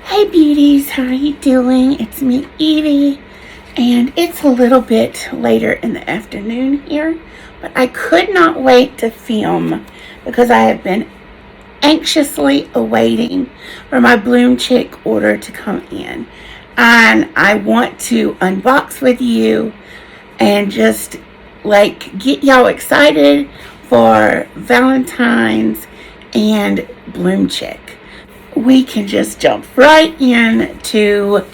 Hey beauties, how are you doing? It's me, Evie, and it's a little bit later in the afternoon here, but I could not wait to film because I have been anxiously awaiting for my Bloomchic order to come in, and I want to unbox with you and just like get y'all excited for Valentines and Bloomchic. We can just jump right into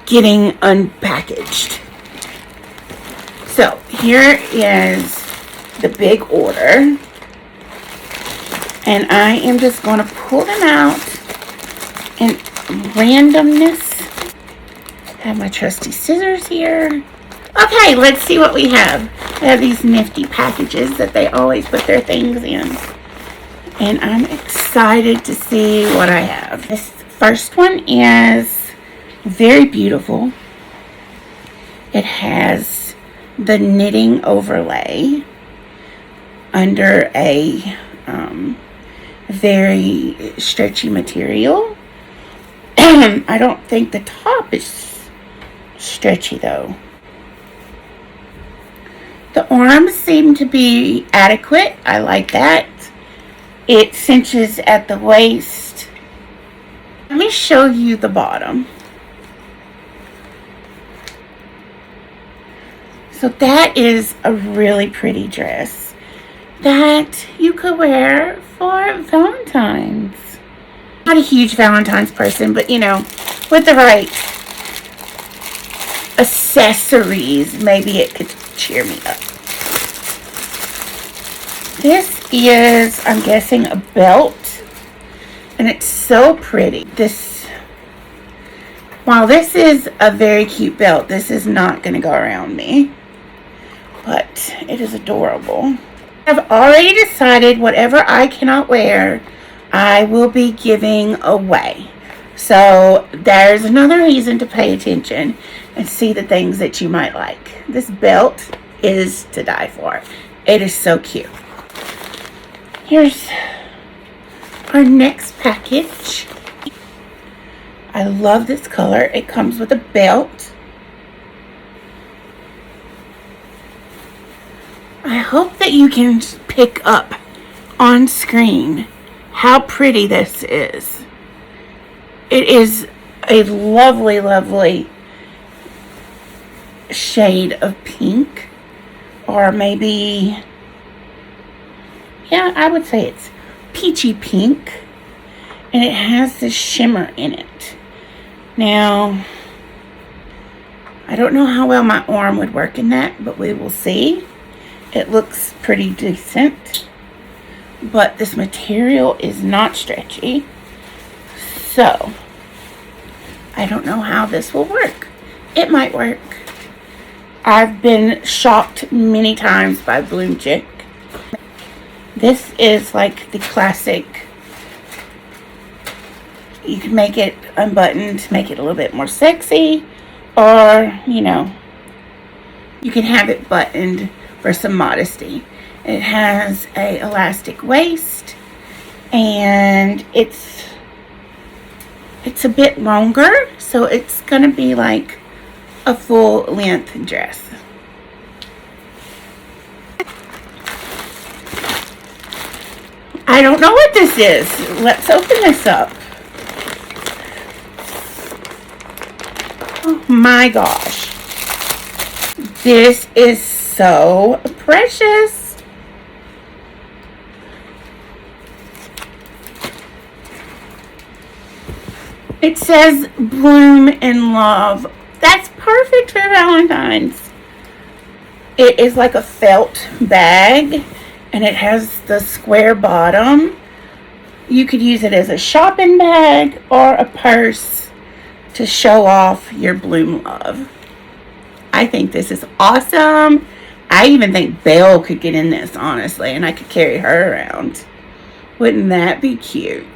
getting unpackaged. So here is the big order, and I am just going to pull them out in randomness. Have my trusty scissors here. Okay, let's see what we have. I have these nifty packages that they always put their things in, and I'm excited to see what I have. This first one is very beautiful. It has the knitting overlay under a very stretchy material. I don't think the top is stretchy though. The arms seem to be adequate. I like that. It cinches at the waist. Let me show you the bottom. So that is a really pretty dress that you could wear for Valentine's. Not a huge Valentine's person, but you know, with the right accessories, maybe it could cheer me up. This is, I'm guessing, a belt, and it's so pretty. While this is a very cute belt, this is not going to go around me, but it is adorable. I've already decided whatever I cannot wear, I will be giving away. So there's another reason to pay attention and see the things that you might like. This belt is to die for. It is so cute. Here's our next package. I love this color. It comes with a belt. I hope that you can pick up on screen how pretty this is. It is a lovely, lovely shade of pink, or maybe, yeah, I would say it's peachy pink, and it has this shimmer in it. Now, I don't know how well my arm would work in that, but we will see. It looks pretty decent, but this material is not stretchy, so I don't know how this will work. It might work. I've been shocked many times by Bloomchic. This is like the classic. You can make it unbuttoned, make it a little bit more sexy, or, you know, you can have it buttoned for some modesty. It has a elastic waist, and it's a bit longer, so it's gonna be like a full length dress. I don't know what this is. Let's open this up. Oh my gosh. This is so precious. It says bloom in love. That's perfect for Valentine's. It is like a felt bag, and it has the square bottom. You could use it as a shopping bag or a purse to show off your bloom love. I think this is awesome. I even think Belle could get in this, honestly, and I could carry her around. Wouldn't that be cute?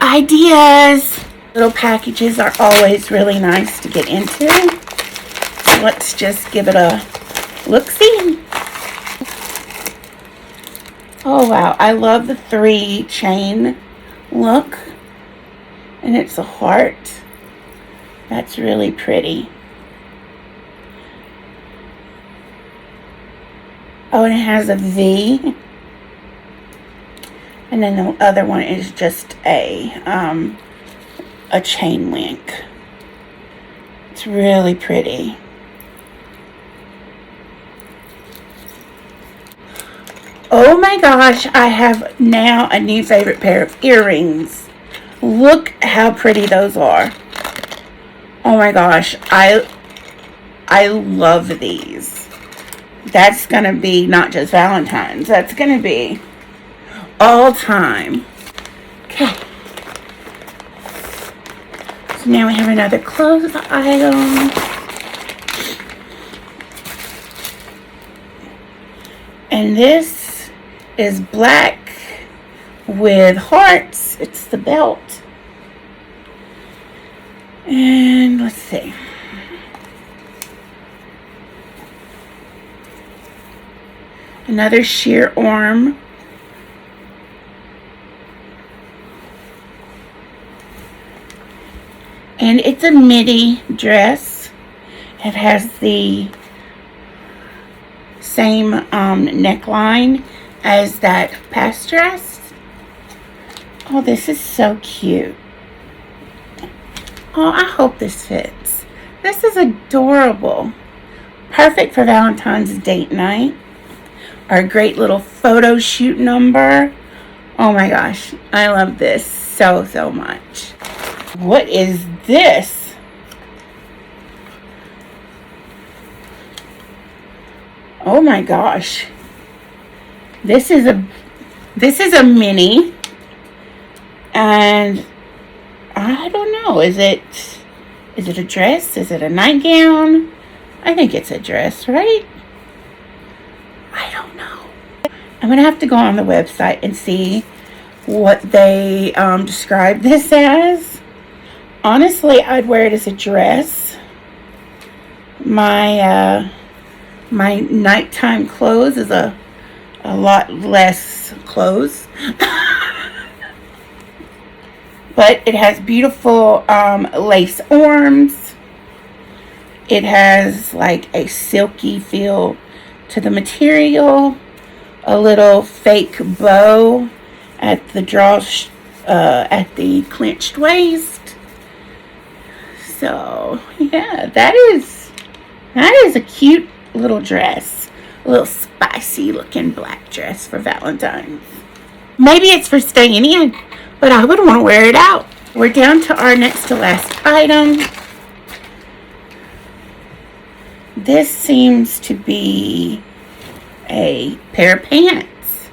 Ideas. Little packages are always really nice to get into. So let's just give it a look-see. Oh wow, I love the 3 chain look. and it's a heart. That's really pretty. Oh, and it has a V. And then the other one is just a chain link. It's really pretty. Oh my gosh, I have now a new favorite pair of earrings. Look how pretty those are. Oh my gosh, I love these. That's going to be not just Valentine's. That's going to be all time. Okay. So now we have another clothes item. And this is black with hearts. It's the belt. And let's see. Another sheer arm. And it's a midi dress. It has the same neckline as that past dress. Oh, this is so cute. Oh, I hope this fits. This is adorable. Perfect for Valentine's date night. Our great little photo shoot number. Oh my gosh, I love this so much. What is this? Oh my gosh. This is a mini, and I don't know, is it a dress? Is it a nightgown? I think it's a dress, right? I don't know. I'm going to have to go on the website and see what they describe this as. Honestly, I'd wear it as a dress. My nighttime clothes is a lot less clothes. But it has beautiful lace arms. It has like a silky feel to the material. A little fake bow at the draws, at the clinched waist. So yeah, that is a cute little dress. A little spicy looking black dress for Valentine's. Maybe it's for staying in, but I would want to wear it out. We're down to our next to last item. This seems to be a pair of pants.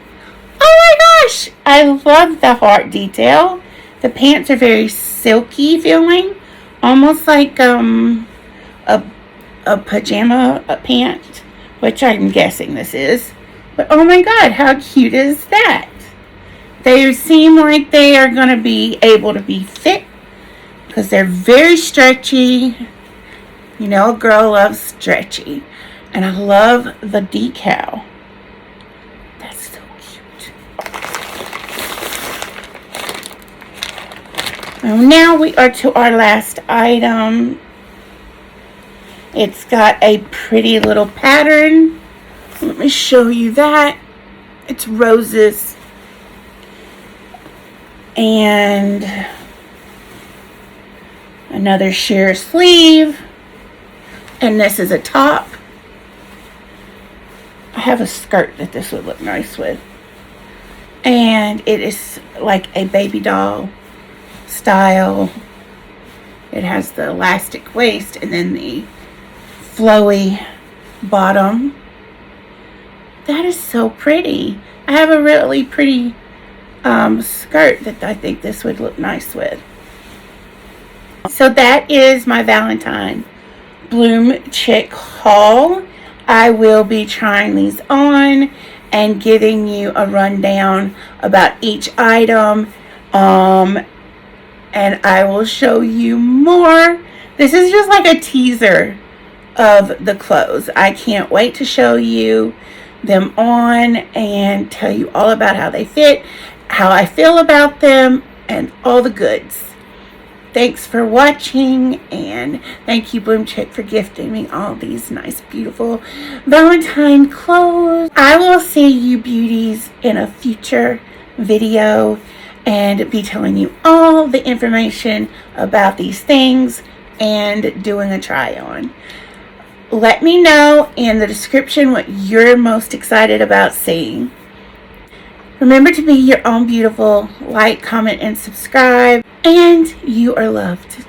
Oh my gosh! I love the heart detail. The pants are very silky feeling. Almost like a pajama pant, which I'm guessing this is. But oh my god, how cute is that? They seem like they are going to be able to be fit because they're very stretchy. You know, a girl loves stretchy. And I love the decal. That's so cute. Now we are to our last item. It's got a pretty little pattern. Let me show you that. It's roses. And another sheer sleeve. And this is a top. I have a skirt that this would look nice with. And it is like a baby doll style. It has the elastic waist and then the flowy bottom. That is so pretty. I have a really pretty skirt that I think this would look nice with. So that is my Valentine Bloomchic haul. I will be trying these on and giving you a rundown about each item, and I will show you more. This is just like a teaser of the clothes. I can't wait to show you them on and tell you all about how they fit, how I feel about them, and all the goods. thanks for watching, and thank you, Bloomchic, for gifting me all these nice, beautiful Valentine clothes. I will see you beauties in a future video and be telling you all the information about these things and doing a try on. Let me know in the description what you're most excited about seeing. Remember to be your own beautiful. Like, comment, and subscribe. And you are loved.